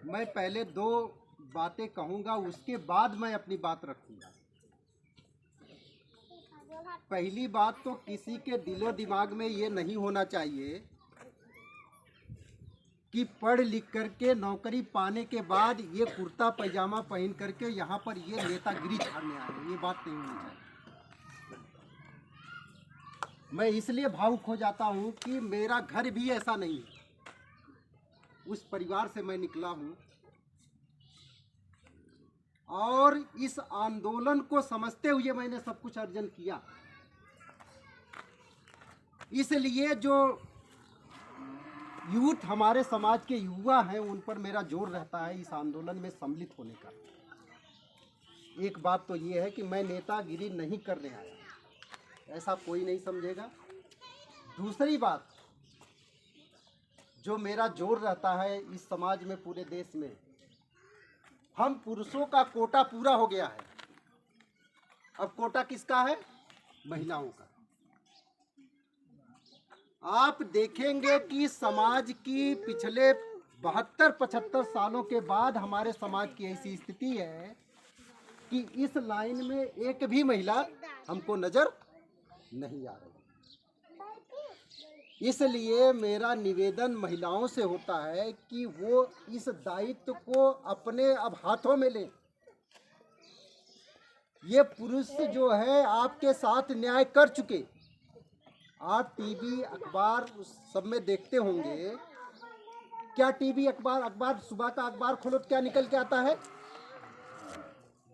मैं पहले दो बातें कहूँगा, उसके बाद मैं अपनी बात रखूँगा। पहली बात तो किसी के दिलो दिमाग में ये नहीं होना चाहिए कि पढ़ लिख करके नौकरी पाने के बाद ये कुर्ता पैजामा पहन करके यहाँ पर ये नेतागिरी झाड़ने आ रहे, ये बात नहीं होनी चाहिए। मैं इसलिए भावुक हो जाता हूँ कि मेरा घर भी ऐसा नहीं है, उस परिवार से मैं निकला हूँ और इस आंदोलन को समझते हुए मैंने सब कुछ अर्जन किया। इसलिए जो यूथ हमारे समाज के युवा हैं उन पर मेरा जोर रहता है इस आंदोलन में सम्मिलित होने का। एक बात तो ये है कि मैं नेतागिरी नहीं करने आया, ऐसा कोई नहीं समझेगा। दूसरी बात जो मेरा जोर रहता है इस समाज में, पूरे देश में, हम पुरुषों का कोटा पूरा हो गया है, अब कोटा किसका है? महिलाओं का। आप देखेंगे कि समाज की पिछले 72-75 सालों के बाद हमारे समाज की ऐसी स्थिति है कि इस लाइन में एक भी महिला हमको नजर नहीं आ रही। इसलिए मेरा निवेदन महिलाओं से होता है कि वो इस दायित्व को अपने अब हाथों में लें। ये पुरुष जो है आपके साथ न्याय कर चुके, आप टीवी अखबार उस सब में देखते होंगे। क्या टीवी अखबार सुबह का अखबार खोलो तो क्या निकल के आता है?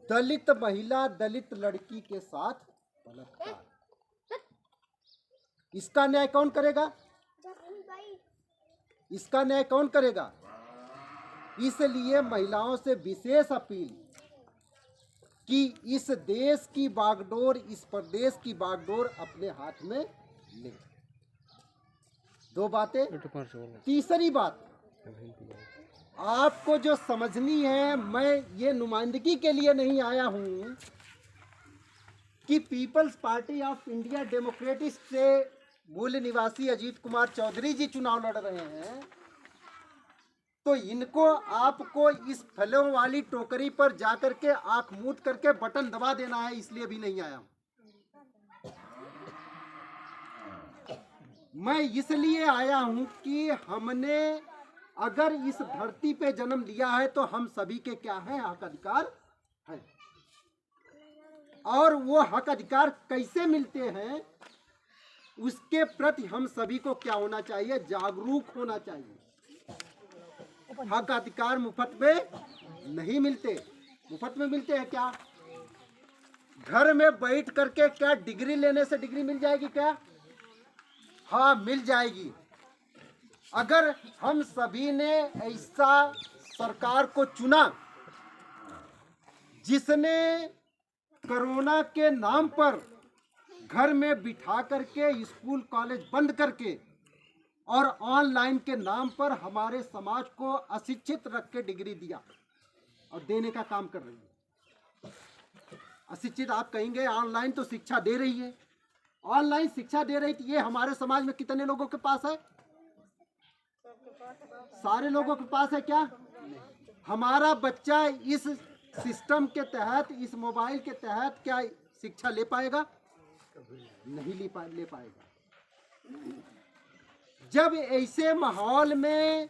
दलित महिला, दलित लड़की के साथ बलात्कार। इसका न्याय कौन करेगा? इसका न्याय कौन करेगा? इसलिए महिलाओं से विशेष अपील कि इस देश की बागडोर, इस प्रदेश की बागडोर अपने हाथ में ले। दो बातें। तीसरी बात आपको जो समझनी है, मैं ये नुमाइंदगी के लिए नहीं आया हूं कि people's party of India democratic से मूल निवासी अजीत कुमार चौधरी जी चुनाव लड़ रहे हैं, तो इनको आपको इस फलों वाली टोकरी पर जाकर के आंख मूंद करके बटन दबा देना है, इसलिए भी नहीं आया हूं। मैं इसलिए आया हूं कि हमने अगर इस धरती पे जन्म लिया है तो हम सभी के क्या हैं? हक अधिकार है। और वो हक अधिकार कैसे मिलते हैं, उसके प्रति हम सभी को क्या होना चाहिए? जागरूक होना चाहिए। हक अधिकार मुफ्त में नहीं मिलते। मुफ्त में मिलते हैं क्या? घर में बैठ करके क्या डिग्री लेने से डिग्री मिल जाएगी क्या? हाँ, मिल जाएगी। अगर हम सभी ने ऐसा सरकार को चुना जिसने कोरोना के नाम पर घर में बिठा करके स्कूल कॉलेज बंद करके और ऑनलाइन के नाम पर हमारे समाज को अशिक्षित रख के डिग्री दिया और देने का काम कर रही है। अशिक्षित आप कहेंगे, ऑनलाइन तो शिक्षा दे रही है। ऑनलाइन शिक्षा दे रही थी, ये हमारे समाज में कितने लोगों के पास है? सारे लोगों के पास है क्या? हमारा बच्चा इस सिस्टम के तहत, इस मोबाइल के तहत क्या शिक्षा ले पाएगा? नहीं ले पाएगा। जब ऐसे माहौल में